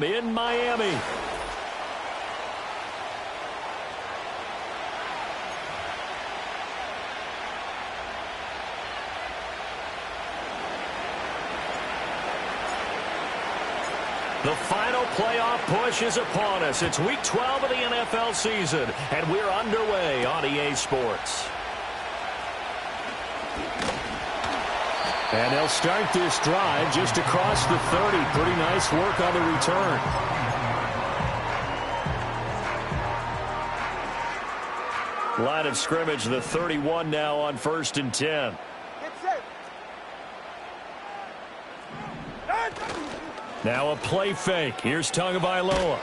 in Miami. The final playoff push is upon us. It's Week 12 of the NFL season, and we're underway on EA Sports. And they'll start this drive just across the 30. Pretty nice work on the return. Line of scrimmage, the 31 now on 1st and 10. Now a play fake. Here's Tagovailoa.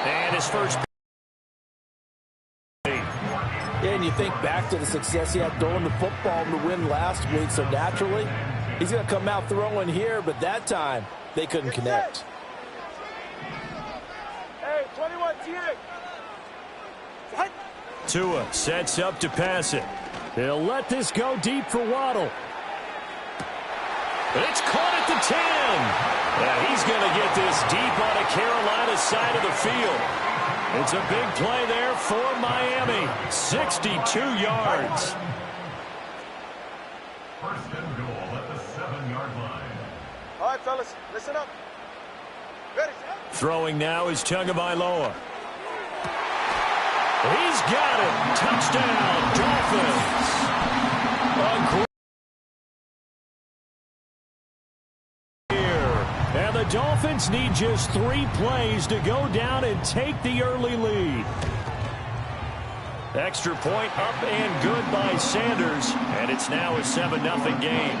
And his first. Yeah, and you think back to the success he had throwing the football to win last week, so naturally, he's going to come out throwing here, but that time, they couldn't connect. Hey, 21, Tua sets up to pass it. They'll let this go deep for Waddle. It's caught at the 10. Yeah, he's going to get this deep on a Carolina side of the field. It's a big play there for Miami. 62 yards. First and goal at the 7-yard line. All right, fellas, listen up. Ready? Throwing now is Tagovailoa. He's got it. Touchdown, Dolphins. And the Dolphins need just 3 plays to go down and take the early lead. Extra point up and good by Sanders, and it's now a 7-0 game.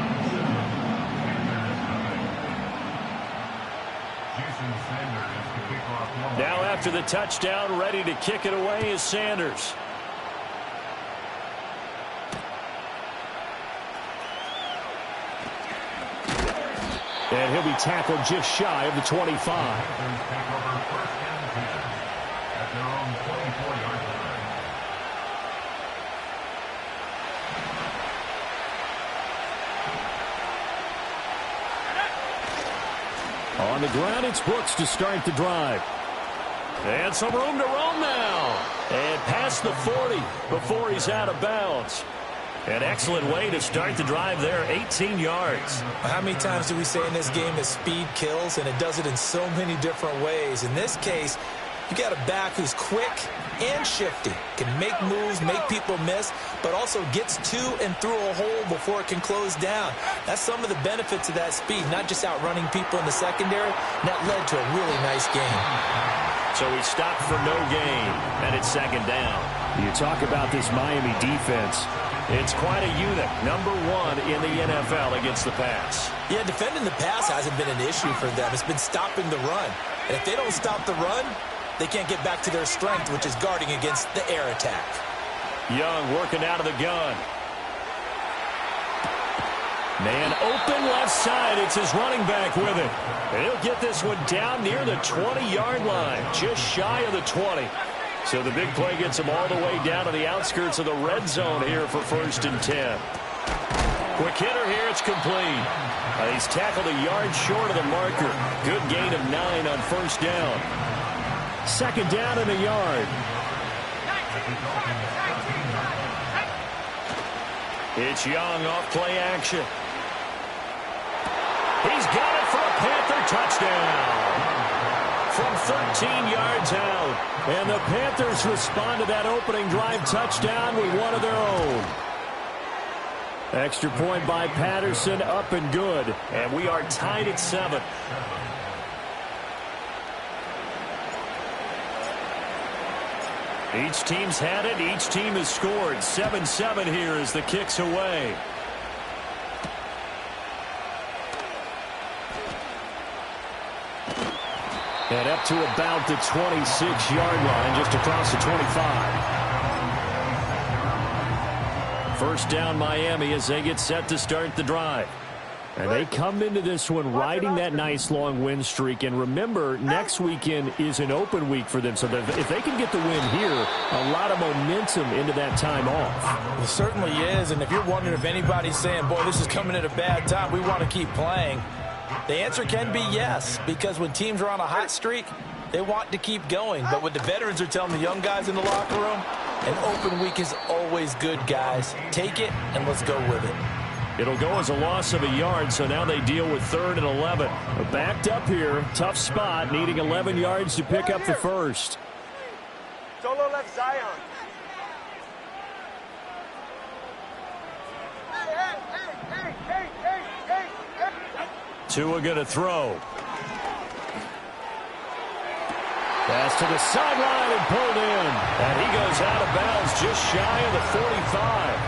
Now after the touchdown, ready to kick it away is Sanders. And he'll be tackled just shy of the 25. On the ground, it's Brooks to start the drive. And some room to roam now. And past the 40 before he's out of bounds. An excellent way to start the drive there, 18 yards. How many times do we say in this game that speed kills, and it does it in so many different ways? In this case, you got a back who's quick and shifty, can make moves, make people miss, but also gets to and through a hole before it can close down. That's some of the benefits of that speed, not just outrunning people in the secondary, and that led to a really nice game. So he stopped for no gain, and it's 2nd down. You talk about this Miami defense. It's quite a unit, number 1 in the NFL against the pass. Yeah, defending the pass hasn't been an issue for them. It's been stopping the run. And if they don't stop the run, they can't get back to their strength, which is guarding against the air attack. Young working out of the gun. Man open left side. It's his running back with it. And he'll get this one down near the 20-yard line, just shy of the 20. So the big play gets him all the way down to the outskirts of the red zone here for 1st and 10. Quick hitter here. It's complete. He's tackled a yard short of the marker. Good gain of 9 on 1st down. 2nd down and a yard. It's Young off play action. He's got it for a Panther touchdown. From 13 yards out. And the Panthers respond to that opening drive touchdown with one of their own. Extra point by Patterson, up and good. And we are tied at 7. Each team's had it. Each team has scored. 7-7 here as the kick's away. And up to about the 26-yard line, just across the 25. 1st down Miami as they get set to start the drive. And they come into this one riding that nice long win streak. And remember, next weekend is an open week for them. So that if they can get the win here, a lot of momentum into that time off. It certainly is. And if you're wondering if anybody's saying, boy, this is coming at a bad time, we want to keep playing. The answer can be yes, because when teams are on a hot streak, they want to keep going. But what the veterans are telling the young guys in the locker room, an open week is always good, guys. Take it, and let's go with it. It'll go as a loss of a yard, so now they deal with 3rd and 11. Backed up here, tough spot, needing 11 yards to pick up the first. Solo left Zion. Tua going to throw. Pass to the sideline and pulled in. And he goes out of bounds just shy of the 45.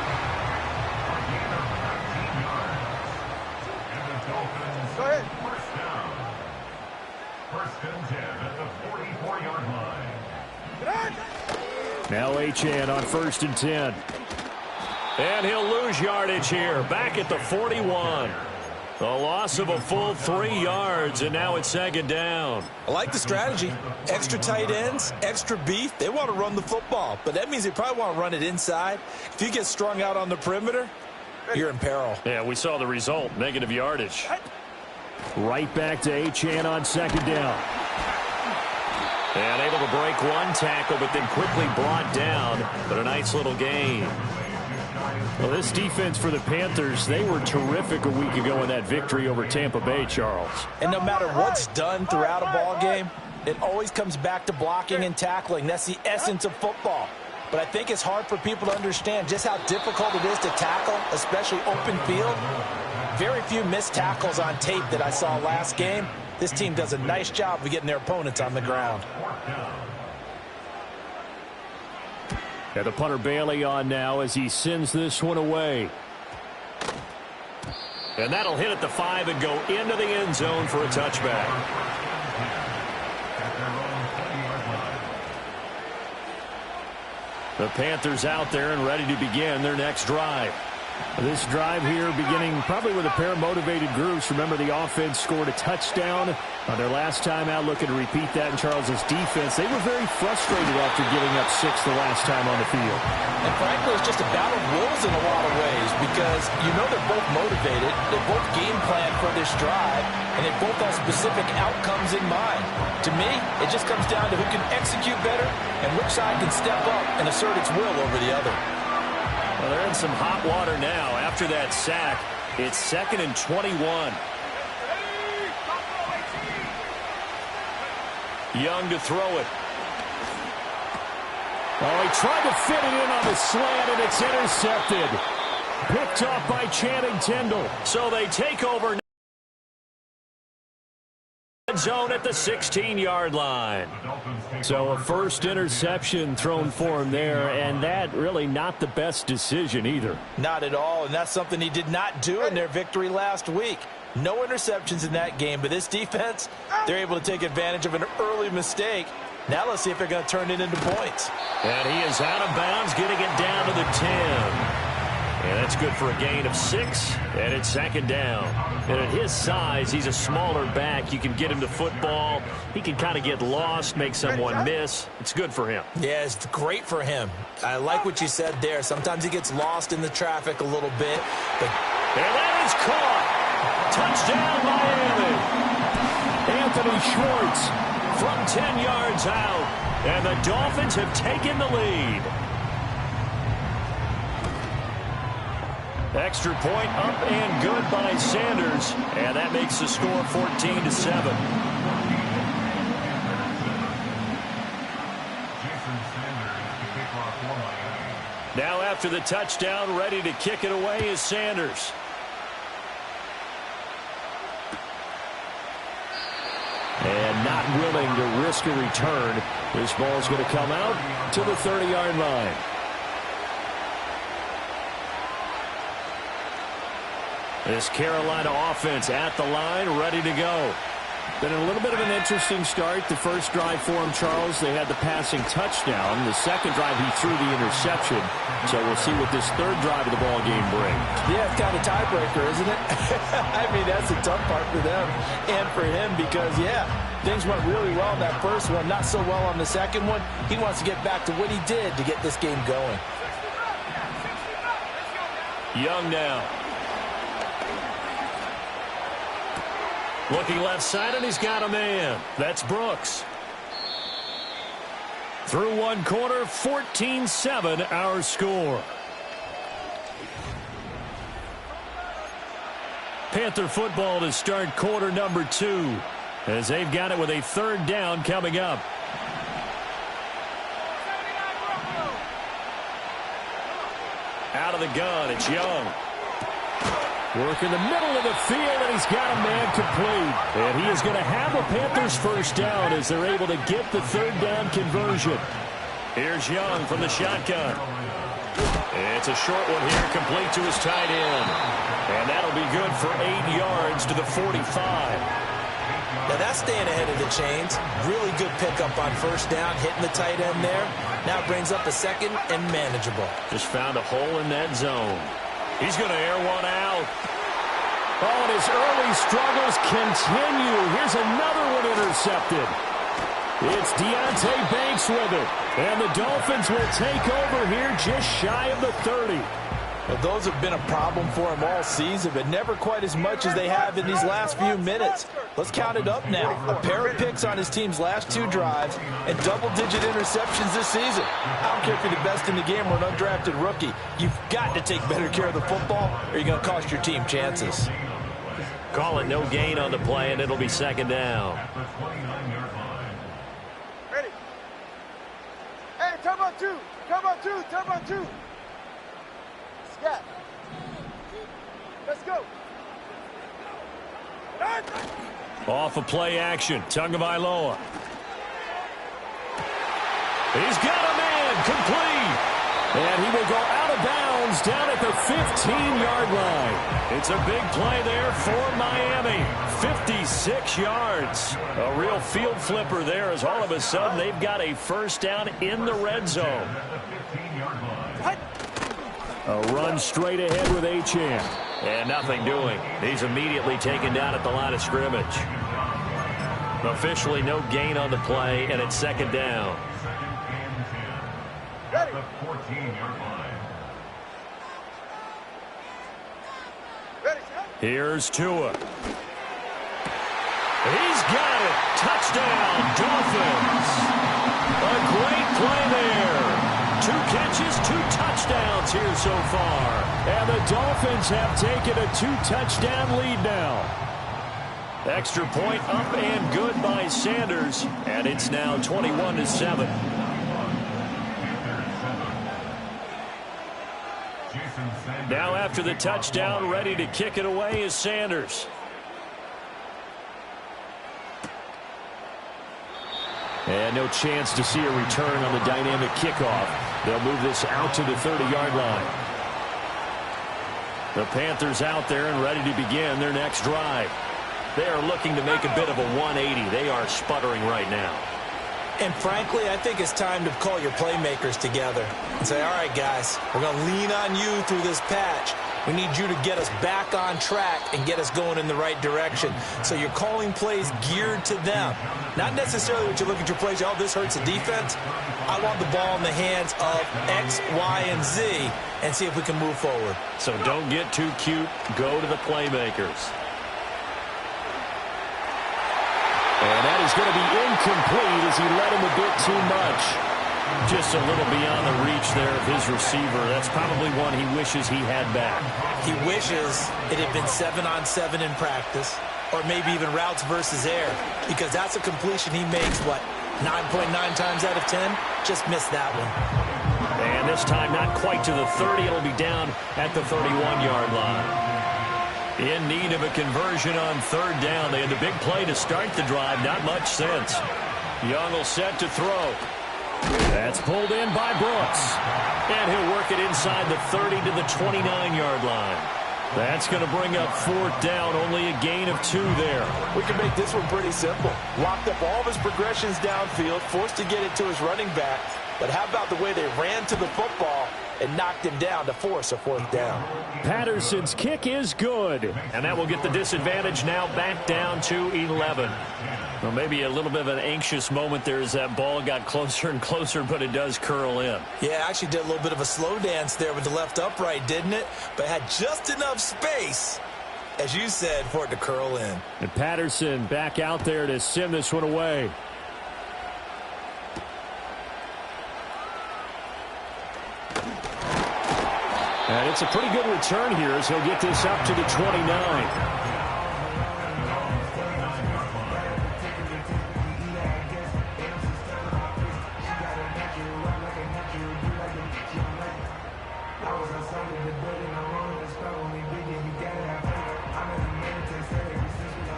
Go ahead. First and 10 at the 44-yard line. Now Achane on 1st and 10. And he'll lose yardage here. Back at the 41. A loss of a full 3 yards, and now it's 2nd down. I like the strategy. Extra tight ends, extra beef. They want to run the football, but that means they probably want to run it inside. If you get strung out on the perimeter, you're in peril. Yeah, we saw the result, negative yardage. Right back to Achane on 2nd down. And able to break one tackle, but then quickly brought down. But a nice little gain. Well, this defense for the Panthers, they were terrific a week ago in that victory over Tampa Bay, Charles. And no matter what's done throughout a ball game, it always comes back to blocking and tackling. That's the essence of football. But I think it's hard for people to understand just how difficult it is to tackle, especially open field. Very few missed tackles on tape that I saw last game. This team does a nice job of getting their opponents on the ground. Got the punter Bailey on now as he sends this one away. And that'll hit at the 5 and go into the end zone for a touchback. The Panthers out there and ready to begin their next drive. This drive here beginning probably with a pair of motivated groups. Remember, the offense scored a touchdown on their last time out, looking to repeat that in Charles's defense. They were very frustrated after giving up 6 the last time on the field. And frankly, it's just a battle of wills in a lot of ways because you know they're both motivated. They both game plan for this drive, and they both have specific outcomes in mind. To me, it just comes down to who can execute better and which side can step up and assert its will over the other. Well, they're in some hot water now. After that sack, it's 2nd and 21. Young to throw it. Oh, he tried to fit it in on the slant, and it's intercepted. Picked off by Channing Tindall. So they take over zone at the 16-yard line. So a first interception thrown for him there, and that really not the best decision either. Not at all, and that's something he did not do in their victory last week. No interceptions in that game, but this defense, they're able to take advantage of an early mistake. Now let's see if they're going to turn it into points. And he is out of bounds, getting it down to the 10. And that's good for a gain of 6, and it's 2nd down. And at his size, he's a smaller back. You can get him to football. He can kind of get lost, make someone miss. It's good for him. Yeah, it's great for him. I like what you said there. Sometimes he gets lost in the traffic a little bit. But and that is caught. Touchdown, Miami. Anthony Schwartz from 10 yards out. And the Dolphins have taken the lead. Extra point up and good by Sanders. And that makes the score 14-7. Now after the touchdown, ready to kick it away is Sanders. And not willing to risk a return. This ball's going to come out to the 30-yard line. This Carolina offense at the line, ready to go. Been a little bit of an interesting start. The first drive for him, Charles, they had the passing touchdown. The second drive, he threw the interception. So we'll see what this third drive of the ball game brings. Yeah, it's kind of a tiebreaker, isn't it? I mean, that's the tough part for them and for him because, yeah, things went really well in that first one, not so well on the second one. He wants to get back to what he did to get this game going. Young now. Looking left side, and he's got a man. That's Brooks. Through one quarter, 14-7 our score. Panther football to start quarter number 2 as they've got it with a third down coming up. Out of the gun, it's Young. Work in the middle of the field, and he's got a man complete. And he is going to have a Panthers first down as they're able to get the third down conversion. Here's Young from the shotgun. It's a short one here, complete to his tight end. And that'll be good for 8 yards to the 45. Now that's staying ahead of the chains. Really good pickup on first down, hitting the tight end there. Now brings up a second and manageable. Just found a hole in that zone. He's going to air one out. Oh, and his early struggles continue. Here's another one intercepted. It's Deonte Banks with it. And the Dolphins will take over here just shy of the 30. Well, those have been a problem for him all season, but never quite as much as they have in these last few minutes. Let's count it up now. A pair of picks on his team's last 2 drives and double-digit interceptions this season. I don't care if you're the best in the game or an undrafted rookie. You've got to take better care of the football or you're going to cost your team chances. Call it no gain on the play, and it'll be second down. Ready. Hey, turbo 2. Turbo 2. Turbo 2. Scat. Let's go. Off of play action. Tagovailoa. He's got a man complete. And he will go out of bounds down at the 15-yard line. It's a big play there for Miami. 56 yards. A real field flipper there as all of a sudden they've got a first down in the red zone. A run straight ahead with Achane. And nothing doing. He's immediately taken down at the line of scrimmage. Officially no gain on the play, and it's second down. Ready. Ready. Here's Tua. He's got it. Touchdown, Dolphins. A great play there. 2 catches, 2 touchdowns here so far. And the Dolphins have taken a 2-touchdown lead now. Extra point up and good by Sanders. And it's now 21-7. Now after the touchdown, ready to kick it away is Sanders. And no chance to see a return on the dynamic kickoff. They'll move this out to the 30-yard line. The Panthers out there and ready to begin their next drive. They are looking to make a bit of a 180. They are sputtering right now. And frankly, I think it's time to call your playmakers together and say, all right, guys, we're going to lean on you through this patch. We need you to get us back on track and get us going in the right direction. So you're calling plays geared to them. Not necessarily what you're looking to plays, oh, this hurts the defense. I want the ball in the hands of X, Y, and Z and see if we can move forward. So don't get too cute. Go to the playmakers. And that is going to be incomplete as he led him a bit too much. Just a little beyond the reach there of his receiver. That's probably one he wishes he had back. He wishes it had been 7-on-7 in practice, or maybe even routes versus air, because that's a completion he makes, what, 9.9 times out of 10? Just missed that one. And this time not quite to the 30. It'll be down at the 31-yard line. In need of a conversion on third down. They had the big play to start the drive. Not much sense. Young will set to throw. That's pulled in by Brooks. And he'll work it inside the 30 to the 29-yard line. That's going to bring up fourth down. Only a gain of 2 there. We can make this one pretty simple. Locked up all of his progressions downfield, forced to get it to his running back. But how about the way they ran to the football and knocked him down to force a fourth down? Patterson's kick is good. And that will get the disadvantage now back down to 11. Well, maybe a little bit of an anxious moment there as that ball got closer and closer, but it does curl in. Yeah, actually did a little bit of a slow dance there with the left upright, didn't it? But had just enough space as you said, for it to curl in. And Patterson back out there to send this one away. And it's a pretty good return here as he'll get this up to the 29.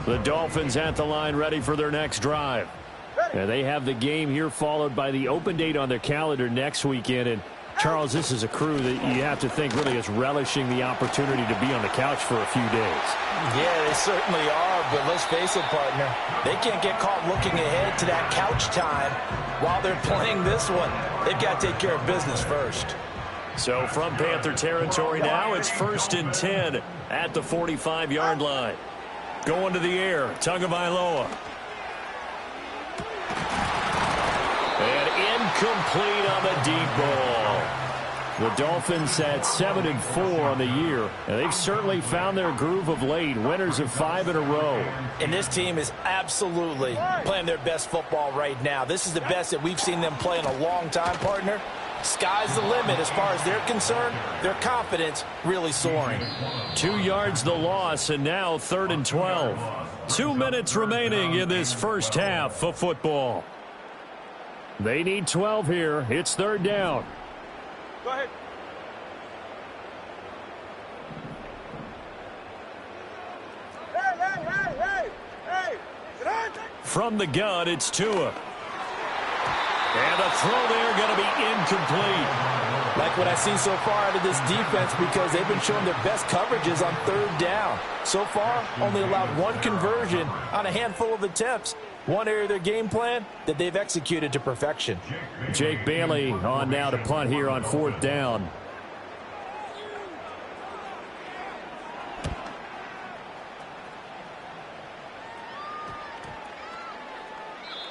The Dolphins at the line ready for their next drive. And they have the game here followed by the open date on their calendar next weekend. And Charles, this is a crew that you have to think really is relishing the opportunity to be on the couch for a few days. Yeah, they certainly are, but let's face it, partner. They can't get caught looking ahead to that couch time while they're playing this one. They've got to take care of business first. So from Panther territory now, it's 1st and 10 at the 45-yard line. Going to the air, Tagovailoa. And incomplete on the deep ball. The Dolphins at 7-4 on the year, and they've certainly found their groove of late. Winners of 5 in a row. And this team is absolutely playing their best football right now. This is the best that we've seen them play in a long time, partner. Sky's the limit as far as they're concerned. Their confidence really soaring. 2 yards the loss, and now 3rd and 12. 2 minutes remaining in this first half of football. They need 12 here. It's 3rd down. Go ahead. Hey. Sit down. From the gun, it's Tua. And the throw there going to be incomplete. Like what I see so far out of this defense, because they've been showing their best coverages on 3rd down. So far, only allowed 1 conversion on a handful of attempts. One area of their game plan that they've executed to perfection. Jake Bailey on now to punt here on 4th down.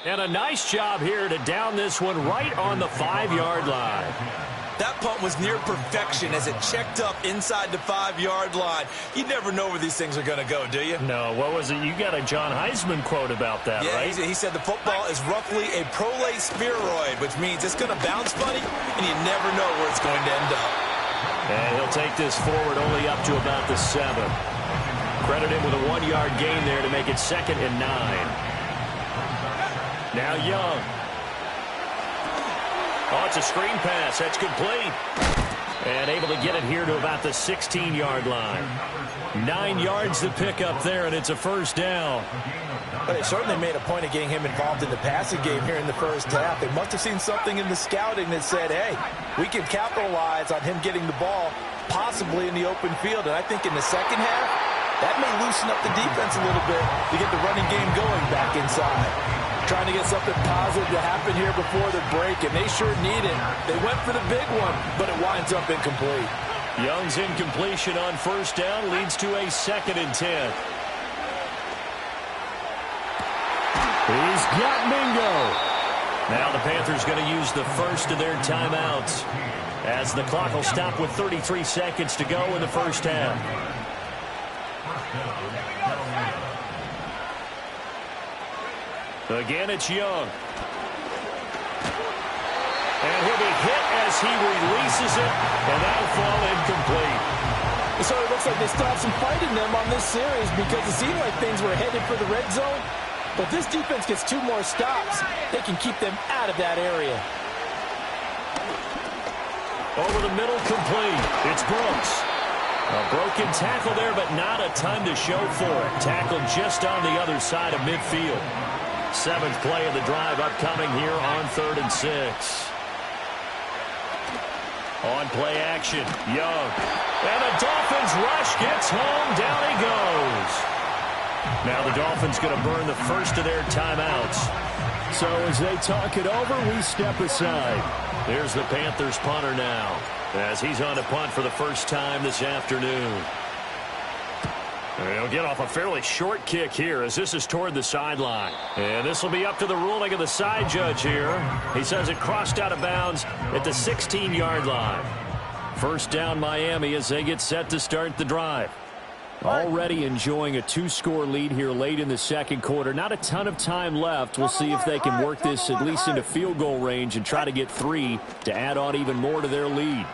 And a nice job here to down this one right on the 5-yard line. That punt was near perfection as it checked up inside the 5-yard line. You never know where these things are going to go, do you? No, what was it? You got a John Heisman quote about that, yeah, right? He said the football is roughly a prolate spheroid, which means it's going to bounce funny, and you never know where it's going to end up. And he'll take this forward only up to about the 7. Credit him with a 1-yard gain there to make it 2nd and 9. Now Young. Oh, it's a screen pass. That's complete. And able to get it here to about the 16-yard line. 9 yards to pick up there, and it's a 1st down. But they certainly made a point of getting him involved in the passing game here in the first half. They must have seen something in the scouting that said, hey, we can capitalize on him getting the ball possibly in the open field. And I think in the second half, that may loosen up the defense a little bit to get the running game going back inside. Trying to get something positive to happen here before the break, and they sure need it. They went for the big one, but it winds up incomplete. Young's incompletion on 1st down leads to a 2nd and 10. He's got Mingo. Now the Panthers going to use the first of their timeouts as the clock will stop with 33 seconds to go in the first half. Again, it's Young. And he'll be hit as he releases it, and that'll fall incomplete. So it looks like they still have some fight in them on this series because it seemed like things were headed for the red zone. But this defense gets 2 more stops. They can keep them out of that area. Over the middle, complete. It's Brooks. A broken tackle there, but not a ton to show for it. Tackled just on the other side of midfield. 7th play of the drive upcoming here on 3rd and 6. On play action, Young. And the Dolphins rush gets home. Down he goes. Now the Dolphins going to burn the first of their timeouts. So as they talk it over, we step aside. There's the Panthers punter now as he's on to punt for the first time this afternoon. He'll get off a fairly short kick here as this is toward the sideline. And this will be up to the ruling of the side judge here. He says it crossed out of bounds at the 16-yard line. 1st down Miami as they get set to start the drive. Already enjoying a 2-score lead here late in the second quarter. Not a ton of time left. We'll see if they can work this at least into field goal range and try to get 3 to add on even more to their lead.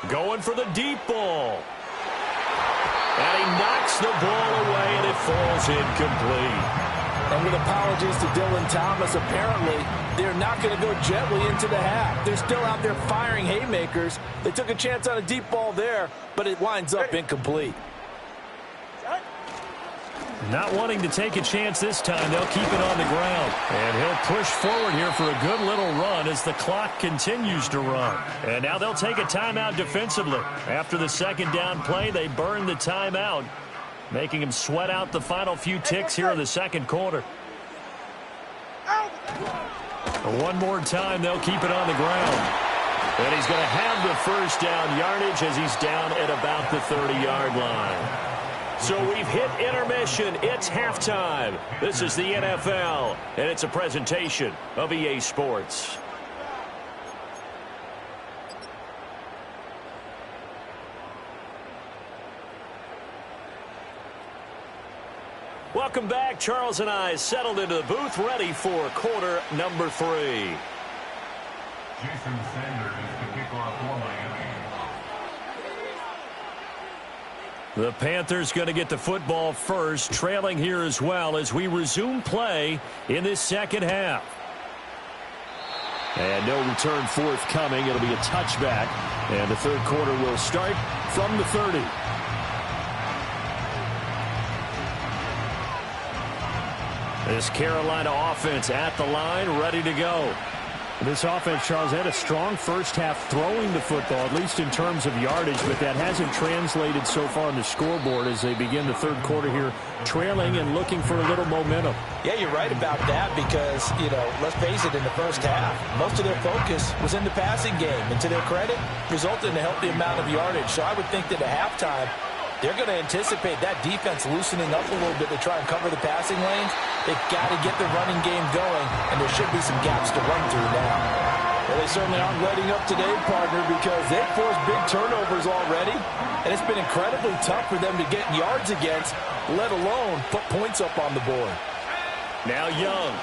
Going for the deep ball. And he knocks the ball away, and it falls incomplete. And with apologies to Dylan Thomas, apparently they're not going to go gently into the half. They're still out there firing haymakers. They took a chance on a deep ball there, but it winds up incomplete. Not wanting to take a chance this time, they'll keep it on the ground. And he'll push forward here for a good little run as the clock continues to run. And now they'll take a timeout defensively. After the second down play, they burn the timeout, making him sweat out the final few ticks here in the second quarter. One more time, they'll keep it on the ground. And he's going to have the first down yardage as he's down at about the 30-yard line. So we've hit intermission. It's halftime. This is the NFL, and it's a presentation of EA Sports. Welcome back. Charles and I settled into the booth, ready for quarter number 3. Jason Sanders is the kickoff for Miami. The Panthers going to get the football first, trailing here as well as we resume play in this second half. And no return forthcoming. It'll be a touchback. And the third quarter will start from the 30. This Carolina offense at the line, ready to go. This offense, Charles, had a strong first half throwing the football, at least in terms of yardage, but that hasn't translated so far on the scoreboard as they begin the third quarter here, trailing and looking for a little momentum. Yeah, you're right about that because, let's face it, in the first half, most of their focus was in the passing game. And to their credit, resulted in a healthy amount of yardage. So I would think that at halftime, they're going to anticipate that defense loosening up a little bit to try and cover the passing lanes. They've got to get the running game going, and there should be some gaps to run through now. Well, they certainly aren't letting up today, partner, because they've forced big turnovers already, and it's been incredibly tough for them to get yards against, let alone put points up on the board. Now Young.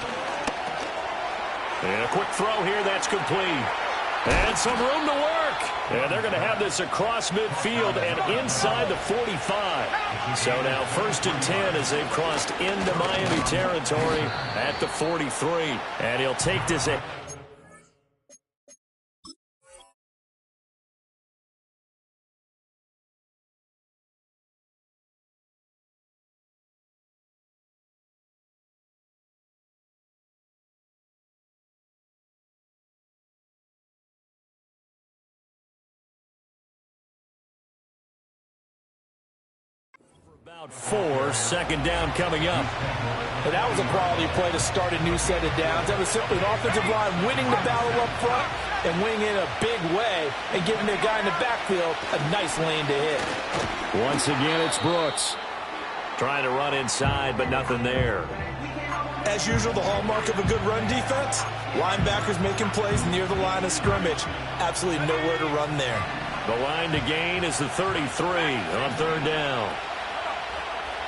And a quick throw here, that's complete. And some room to work. And they're going to have this across midfield and inside the 45. So now 1st and 10 as they've crossed into Miami territory at the 43. And he'll take this in. About 4, second down coming up. And that was a quality play to start a new set of downs. That was simply an offensive line winning the battle up front and winning in a big way and giving their guy in the backfield a nice lane to hit. Once again, it's Brooks. Trying to run inside, but nothing there. As usual, the hallmark of a good run defense, linebackers making plays near the line of scrimmage. Absolutely nowhere to run there. The line to gain is the 33 on third down.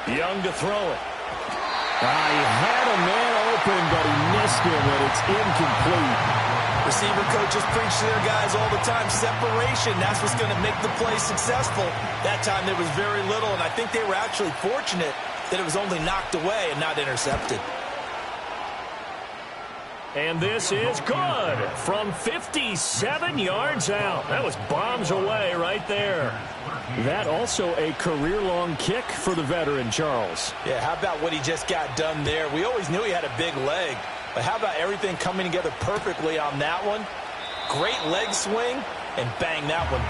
Young to throw it. He had a man open, but he missed him, and it's incomplete. Receiver coaches preach to their guys all the time. Separation, that's what's going to make the play successful. That time there was very little, and I think they were actually fortunate that it was only knocked away and not intercepted. And this is good from 57 yards out. That was bombs away right there. That also a career-long kick for the veteran, Charles. Yeah, how about what he just got done there? We always knew he had a big leg, but how about everything coming together perfectly on that one? Great leg swing, and bang that one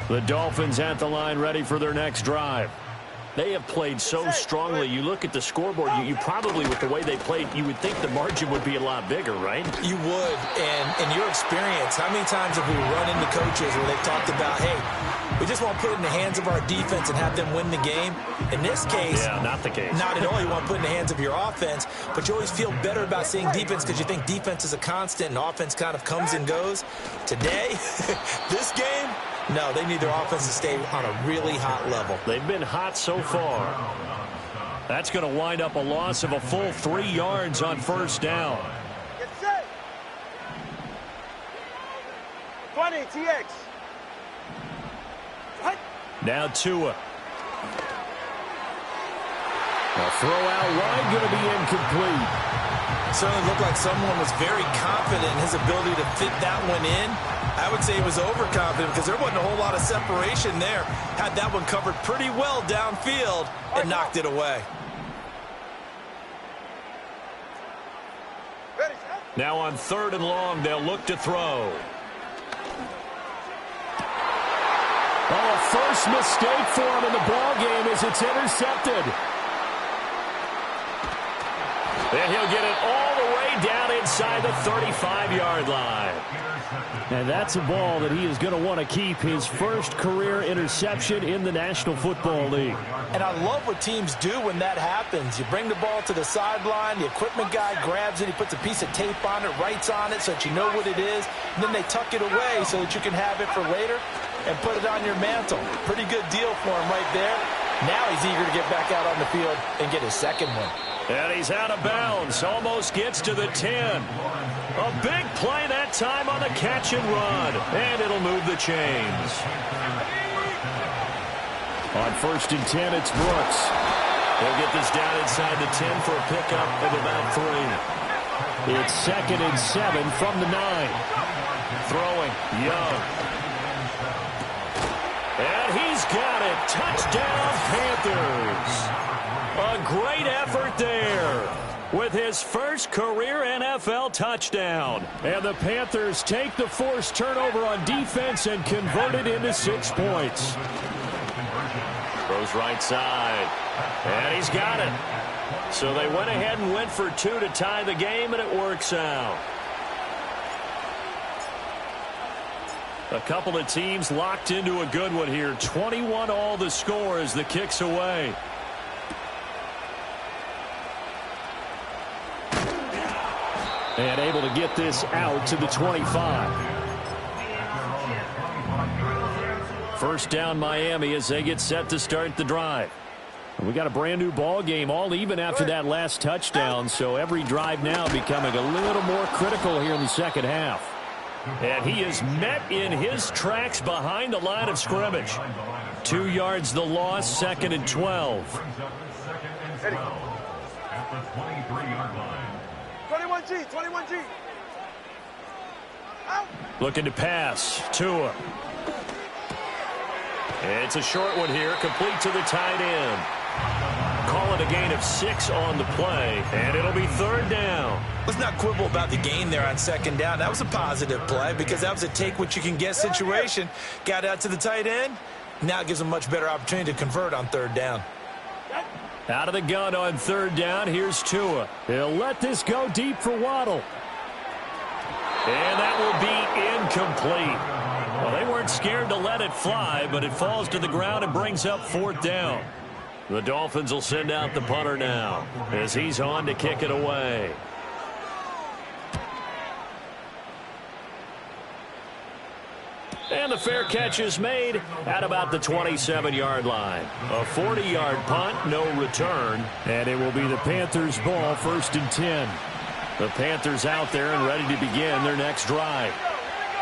through. The Dolphins at the line ready for their next drive. They have played so strongly. You look at the scoreboard, you probably, with the way they played, you would think the margin would be a lot bigger, right? You would. And in your experience, how many times have we run into coaches where they've talked about, hey, We just want to put it in the hands of our defense and have them win the game. In this case, yeah, not the case. Not at all. You want to put it in the hands of your offense, but you always feel better about seeing defense because you think defense is a constant and offense kind of comes and goes. Today, this game, no, they need their offense to stay on a really hot level. They've been hot so far. That's going to wind up a loss of a full 3 yards on first down. Get set. 20, TX. Now Tua. A throw out wide, going to be incomplete. Certainly looked like someone was very confident in his ability to fit that one in. I would say he was overconfident because there wasn't a whole lot of separation there. Had that one covered pretty well downfield and knocked it away. Now on 3rd and long, they'll look to throw. Oh, a first mistake for him in the ball game as it's intercepted. And he'll get it all the way down inside the 35-yard line. And that's a ball that he is going to want to keep, his first career interception in the National Football League. And I love what teams do when that happens. You bring the ball to the sideline, the equipment guy grabs it, he puts a piece of tape on it, writes on it so that you know what it is, and then they tuck it away so that you can have it for later and put it on your mantle. Pretty good deal for him right there. Now he's eager to get back out on the field and get his second one. And he's out of bounds, almost gets to the 10. A big play that time on the catch and run, and it'll move the chains. On 1st and 10, it's Brooks. He'll get this down inside the 10 for a pickup of about 3. It's 2nd and 7 from the 9. Throwing, Young. And he's got it. Touchdown, Panthers. A great effort there with his first career NFL touchdown. And the Panthers take the forced turnover on defense and convert it into 6 points. Throws right side. And he's got it. So they went ahead and went for 2 to tie the game, and it works out. A couple of teams locked into a good one here. 21 all the score as the kick's away. And able to get this out to the 25. First down Miami as they get set to start the drive. We got a brand new ball game, all even after that last touchdown. So every drive now becoming a little more critical here in the second half. And he is met in his tracks behind the line of scrimmage. 2 yards the loss, 2nd and 12. 21G, 21G. Out. Looking to pass. Tua. It's a short one here, complete to the tight end. Call it a gain of 6 on the play, and it'll be 3rd down. Let's not quibble about the gain there on 2nd down. That was a positive play because that was a take-what-you-can-get situation. Got out to the tight end. Now it gives them a much better opportunity to convert on 3rd down. Out of the gun on 3rd down, here's Tua. He'll let this go deep for Waddle. And that will be incomplete. Well, they weren't scared to let it fly, but it falls to the ground and brings up 4th down. The Dolphins will send out the punter now as he's on to kick it away. And the fair catch is made at about the 27-yard line. A 40-yard punt, no return. And it will be the Panthers' ball, 1st and 10. The Panthers out there and ready to begin their next drive.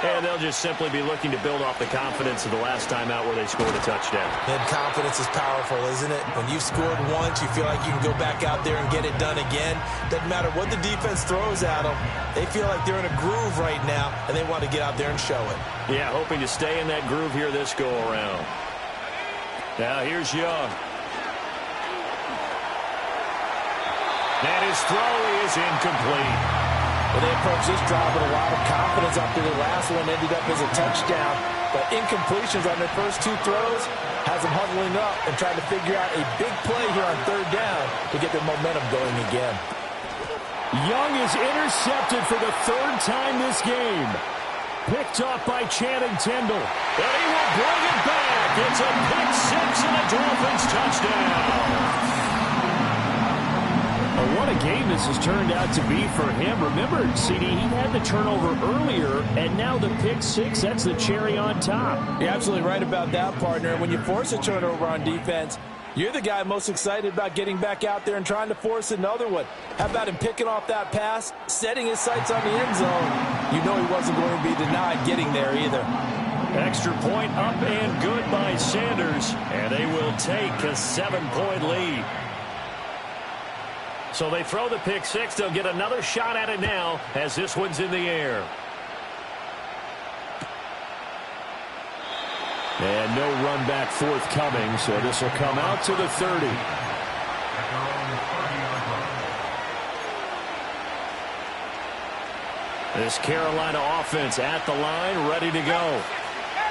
And they'll just simply be looking to build off the confidence of the last time out where they scored a touchdown. And confidence is powerful, isn't it? When you've scored once, you feel like you can go back out there and get it done again. Doesn't matter what the defense throws at them. They feel like they're in a groove right now, and they want to get out there and show it. Yeah, hoping to stay in that groove here this go-around. Now here's Young. And his throw is incomplete. Well, they approached this drive with a lot of confidence after the last one ended up as a touchdown. But incompletions on their first 2 throws has them huddling up and trying to figure out a big play here on 3rd down to get their momentum going again. Young is intercepted for the 3rd time this game. Picked off by Channing Tindall. And he will bring it back. It's a pick six and a Dolphins touchdown. Well, what a game this has turned out to be for him. Remember, CD, he had the turnover earlier, and now the pick six, that's the cherry on top. You're absolutely right about that, partner. When you force a turnover on defense, you're the guy most excited about getting back out there and trying to force another one. How about him picking off that pass, setting his sights on the end zone? You know he wasn't going to be denied getting there either. Extra point up and good by Sanders, and they will take a 7-point lead. So they throw the pick six. They'll get another shot at it now as this one's in the air. And no run back forthcoming, so this will come out to the 30. This Carolina offense at the line, ready to go.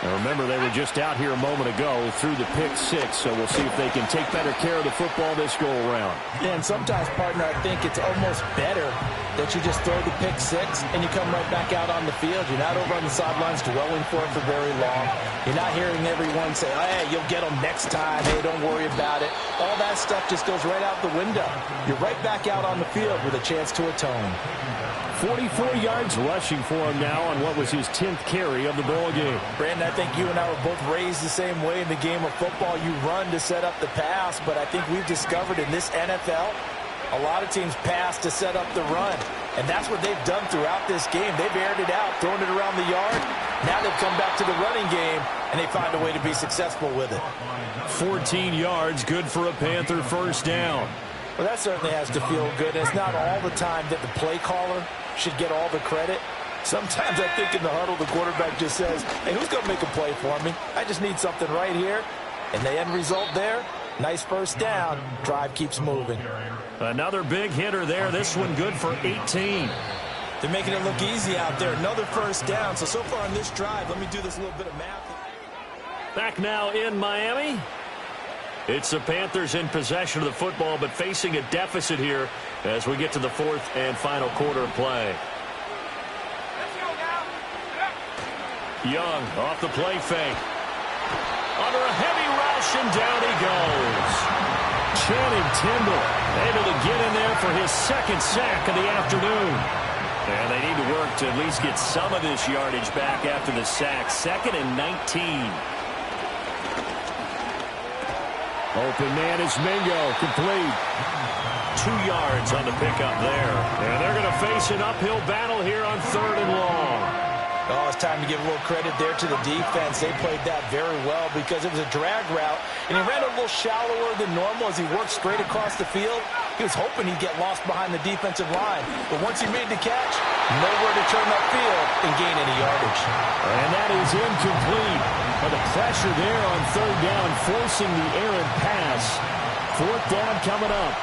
And remember, they were just out here a moment ago through the pick six, so we'll see if they can take better care of the football this go-around. Yeah, and sometimes, partner, I think it's almost better that you just throw the pick six and you come right back out on the field. You're not over on the sidelines dwelling for it for very long. You're not hearing everyone say, hey, you'll get them next time. Hey, don't worry about it. All that stuff just goes right out the window. You're right back out on the field with a chance to atone. 44 yards rushing for him now on what was his 10th carry of the ball game. Brandon, I think you and I were both raised the same way in the game of football. You run to set up the pass, but I think we've discovered in this NFL, a lot of teams pass to set up the run. And that's what they've done throughout this game. They've aired it out, thrown it around the yard. Now they've come back to the running game, and they find a way to be successful with it. 14 yards, good for a Panther first down. Well, that certainly has to feel good. And it's not all the time that the play caller should get all the credit. Sometimes I think in the huddle, the quarterback just says, hey, who's going to make a play for me? I just need something right here. And the end result there, nice first down. Drive keeps moving. Another big hitter there. This one good for 18. They're making it look easy out there. Another first down. So far on this drive, let me do this little bit of math. Back now in Miami. It's the Panthers in possession of the football, but facing a deficit here as we get to the fourth and final quarter of play. Young off the play fake. Under a heavy rush, and down he goes. Channing Tindall able to get in there for his second sack of the afternoon. And they need to work to at least get some of this yardage back after the sack. 2nd and 19. Open man is Mingo, complete. 2 yards on the pickup there. And they're going to face an uphill battle here on 3rd and long. Oh, it's time to give a little credit there to the defense. They played that very well because it was a drag route, and he ran a little shallower than normal as he worked straight across the field. He was hoping he'd get lost behind the defensive line, but once he made the catch, nowhere to turn upfield and gain any yardage. And that is incomplete. But the pressure there on 3rd down, forcing the errant pass. 4th down coming up.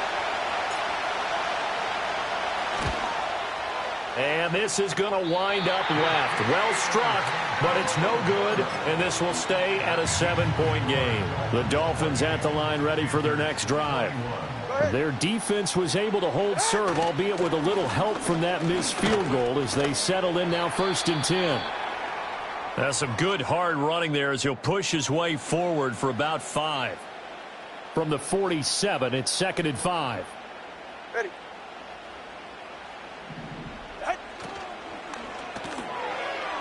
And this is going to wind up left. Well struck, but it's no good, and this will stay at a 7-point game. The Dolphins at the line ready for their next drive. Their defense was able to hold serve, albeit with a little help from that missed field goal as they settled in now 1st and 10. That's some good hard running there as he'll push his way forward for about 5. From the 47, it's 2nd and 5. Ready.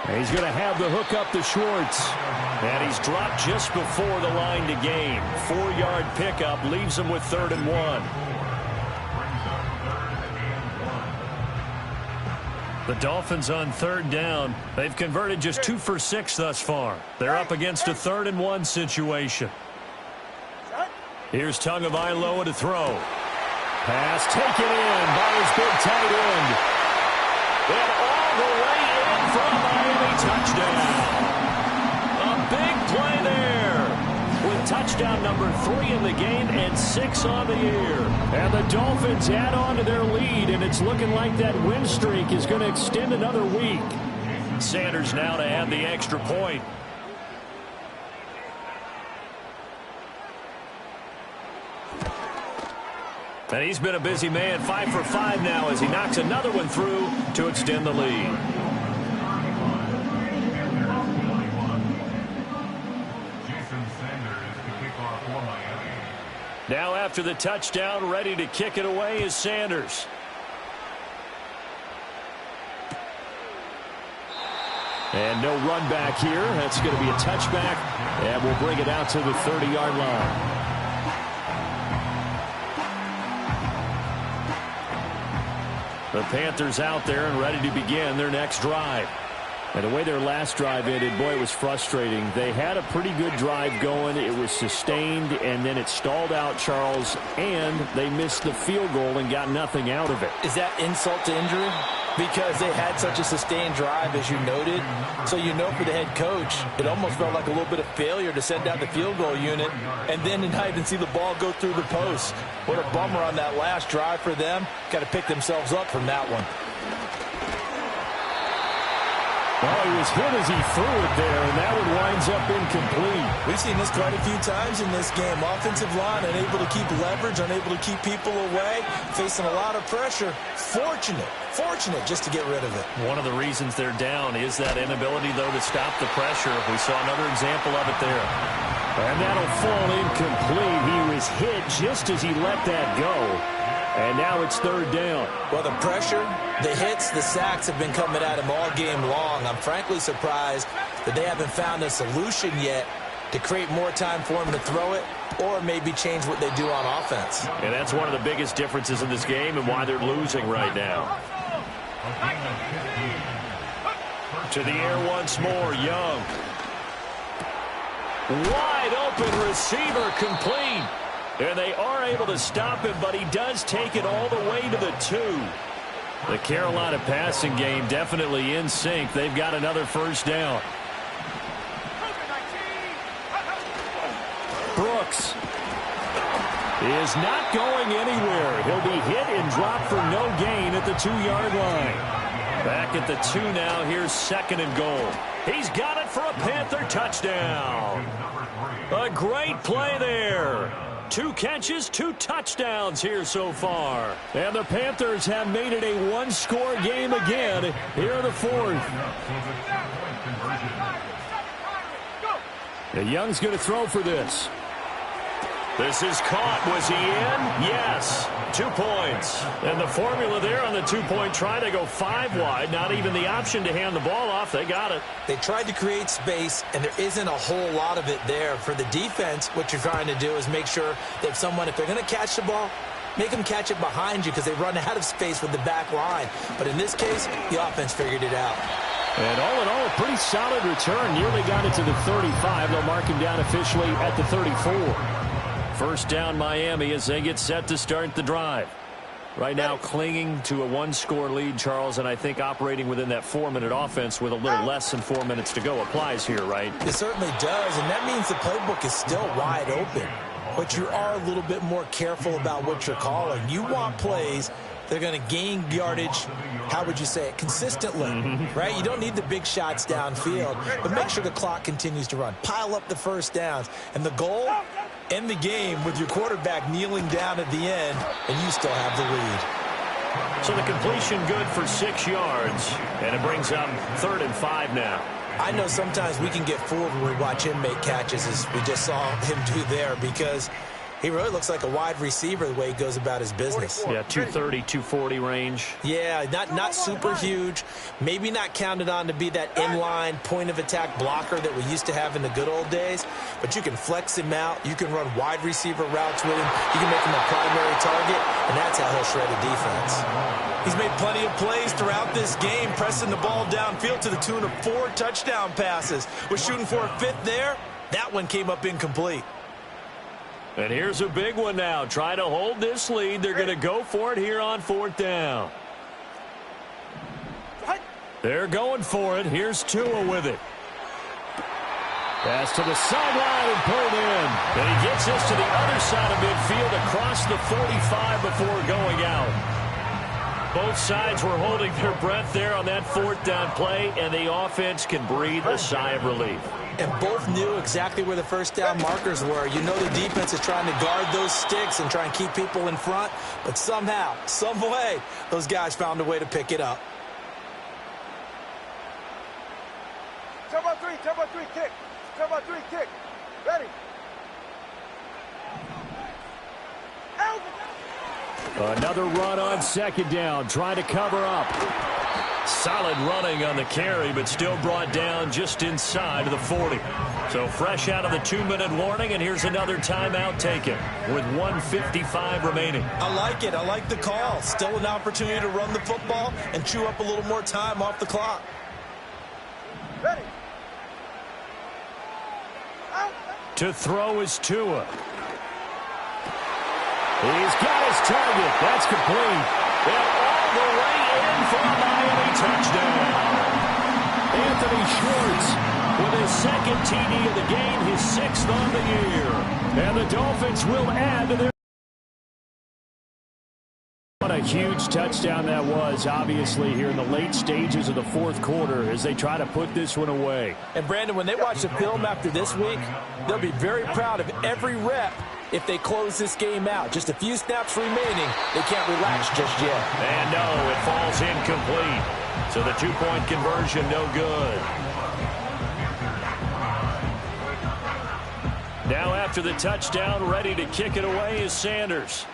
He's going to have the hook up to Schwartz. And he's dropped just before the line to gain. 4-yard pickup leaves him with 3rd and 1. The Dolphins on 3rd down. They've converted just 2 for 6 thus far. They're up against a 3rd and 1 situation. Here's Tagovailoa to throw. Pass taken in by his big tight end. And all the way in for a Miami touchdown. A big play there. With touchdown number 3 in the game and 6 on the year. And the Dolphins add on to their lead, and it's looking like that win streak is going to extend another week. Sanders now to add the extra point. And he's been a busy man, 5 for 5 now as he knocks another one through to extend the lead. Now after the touchdown, ready to kick it away is Sanders. And no run back here. That's going to be a touchback, and we'll bring it out to the 30-yard line. The Panthers out there and ready to begin their next drive. And the way their last drive ended, boy, it was frustrating. They had a pretty good drive going. It was sustained, and then it stalled out, Charles, and they missed the field goal and got nothing out of it. Is that insult to injury? Because they had such a sustained drive, as you noted. So you know for the head coach, it almost felt like a little bit of failure to send out the field goal unit and then not even see the ball go through the post. What a bummer on that last drive for them. Got to pick themselves up from that one. Well, he was hit as he threw it there, and that one winds up incomplete. We've seen this quite a few times in this game. Offensive line unable to keep leverage, unable to keep people away, facing a lot of pressure. Fortunate just to get rid of it. One of the reasons they're down is that inability, though, to stop the pressure. We saw another example of it there. And that'll fall incomplete. He was hit just as he let that go. And now it's third down. Well, the pressure, the hits, the sacks have been coming at him all game long. I'm frankly surprised that they haven't found a solution yet to create more time for him to throw it or maybe change what they do on offense. And that's one of the biggest differences in this game and why they're losing right now. To the air once more, Young. Wide open receiver complete. And they are able to stop him, but he does take it all the way to the 2. The Carolina passing game definitely in sync. They've got another first down. Brooks is not going anywhere. He'll be hit and dropped for no gain at the 2-yard line. Back at the 2 now. Here's second and goal. He's got it for a Panther touchdown. A great play there. 2 catches, 2 touchdowns here so far. And the Panthers have made it a one-score game again here in the 4th. And Young's going to throw for this. This is caught. Was he in? Yes. 2 points. And the formula there on the 2-point try to go 5 wide. Not even the option to hand the ball off. They got it. They tried to create space, and there isn't a whole lot of it there. For the defense, what you're trying to do is make sure that if they're going to catch the ball, make them catch it behind you because they run out of space with the back line. But in this case, the offense figured it out. And all in all, a pretty solid return. Nearly got it to the 35. They'll mark him down officially at the 34. First down, Miami, as they get set to start the drive. Right now clinging to a one-score lead, Charles, and I think operating within that 4-minute offense with a little less than 4 minutes to go applies here, right? It certainly does, and that means the playbook is still wide open. But you are a little bit more careful about what you're calling. You want plays that are going to gain yardage, how would you say it, consistently, right? You don't need the big shots downfield, but make sure the clock continues to run. Pile up the first downs. And the goal, end the game with your quarterback kneeling down at the end, and you still have the lead. So the completion good for 6 yards, and it brings up 3rd and 5 now. I know sometimes we can get fooled when we watch him make catches, as we just saw him do there, because he really looks like a wide receiver the way he goes about his business. Yeah, 230, 240 range. Yeah, not super huge. Maybe not counted on to be that inline point-of-attack blocker that we used to have in the good old days. But you can flex him out. You can run wide receiver routes with him. You can make him a primary target, and that's how he'll shred a defense. He's made plenty of plays throughout this game, pressing the ball downfield to the tune of 4 touchdown passes. Was shooting for a 5th there. That one came up incomplete. And here's a big one now. Try to hold this lead. They're going to go for it here on 4th down. They're going for it. Here's Tua with it. Pass to the sideline and pulled in. And he gets this to the other side of midfield across the 45 before going out. Both sides were holding their breath there on that 4th down play, and the offense can breathe a sigh of relief. And both knew exactly where the first down markers were. You know the defense is trying to guard those sticks and try and keep people in front, but somehow, some way, those guys found a way to pick it up. 7-3, kick. 7-3, kick. Ready. Another run on second down, trying to cover up. Solid running on the carry, but still brought down just inside of the 40. So fresh out of the 2-minute warning, and here's another timeout taken with 1:55 remaining. I like it. I like the call. Still an opportunity to run the football and chew up a little more time off the clock. Ready. Out. To throw is Tua. He's got his target. That's complete. And all the way in for a Miami touchdown. Anthony Schwartz with his second TD of the game, his 6th on the year. And the Dolphins will add to their... What a huge touchdown that was, obviously, here in the late stages of the fourth quarter as they try to put this one away. And, Brandon, when they watch the film after this week, they'll be very proud of every rep if they close this game out. Just a few snaps remaining. They can't relax just yet. And no, it falls incomplete. So the 2-point conversion, no good. Now after the touchdown, ready to kick it away is Sanders.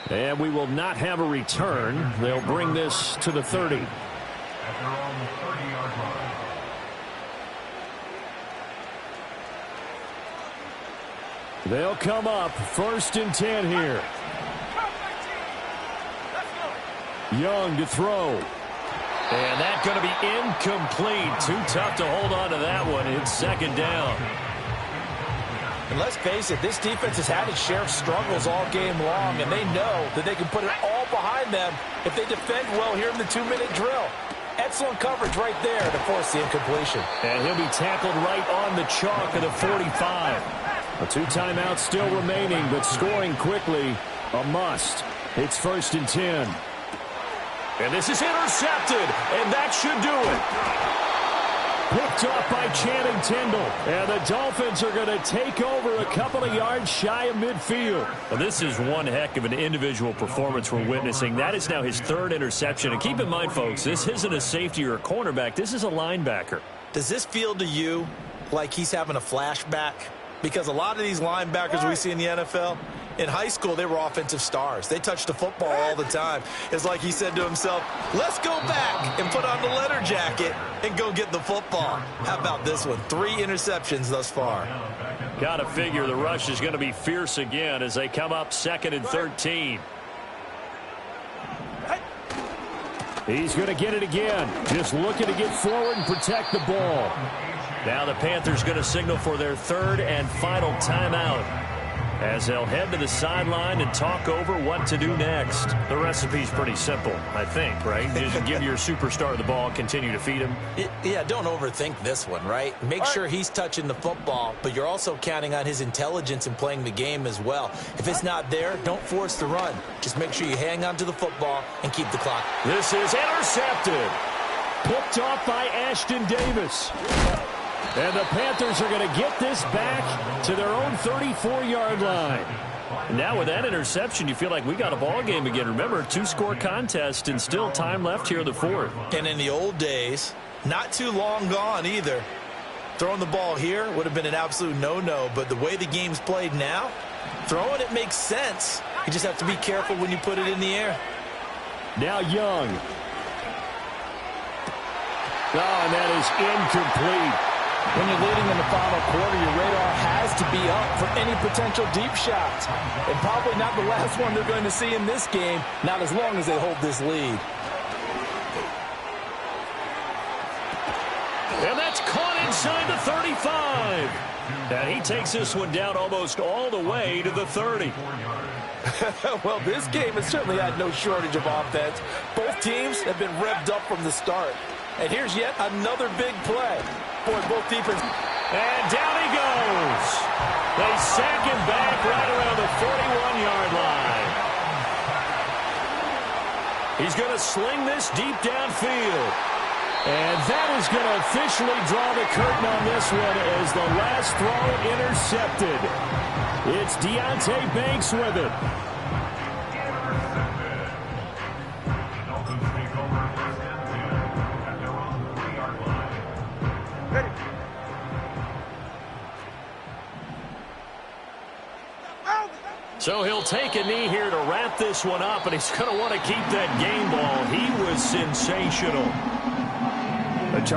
And we will not have a return. They'll bring this to the 30. At their own 30-yard line. They'll come up 1st and 10 here. Young to throw. And that's going to be incomplete. Too tough to hold on to that one. It's 2nd down. And let's face it, this defense has had its share of struggles all game long, and they know that they can put it all behind them if they defend well here in the 2-minute drill. Excellent coverage right there to force the incompletion. And he'll be tackled right on the chalk of the 45. 2 timeouts still remaining, but scoring quickly, a must. It's 1st and 10. And this is intercepted, and that should do it. Picked off by Channing Tindall. And the Dolphins are going to take over a couple of yards shy of midfield. Well, this is one heck of an individual performance we're witnessing. That is now his 3rd interception. And keep in mind, folks, this isn't a safety or a cornerback. This is a linebacker. Does this feel to you like he's having a flashback? Because a lot of these linebackers we see in the NFL, in high school, they were offensive stars. They touched the football all the time. It's like he said to himself, let's go back and put on the letter jacket and go get the football. How about this one? 3 interceptions thus far. Got to figure the rush is going to be fierce again as they come up 2nd and 13. He's going to get it again. Just looking to get forward and protect the ball. Now the Panthers going to signal for their 3rd and final timeout as they'll head to the sideline and talk over what to do next. The recipe's pretty simple, I think, right? Just give your superstar the ball, continue to feed him. Yeah, don't overthink this one, right? Make sure he's touching the football, but you're also counting on his intelligence in playing the game as well. If it's not there, don't force the run. Just make sure you hang on to the football and keep the clock. This is intercepted. Picked off by Ashton Davis. And the Panthers are going to get this back to their own 34-yard line. Now with that interception, you feel like we got a ball game again. Remember, 2-score contest and still time left here in the 4th. And in the old days, not too long gone either. Throwing the ball here would have been an absolute no-no, but the way the game's played now, throwing it makes sense. You just have to be careful when you put it in the air. Now Young. Oh, and that is incomplete. When you're leading in the final quarter, your radar has to be up for any potential deep shots. And probably not the last one they're going to see in this game, not as long as they hold this lead. And that's caught inside the 35. And he takes this one down almost all the way to the 30. Well, this game has certainly had no shortage of offense. Both teams have been revved up from the start. And here's yet another big play. Boy, both defense. And down he goes. They sack him back right around the 41-yard line. He's going to sling this deep downfield. And that is going to officially draw the curtain on this one as the last throw intercepted. It's Deonte Banks with it. Out. So he'll take a knee here to wrap this one up, and he's going to want to keep that game ball. He was sensational.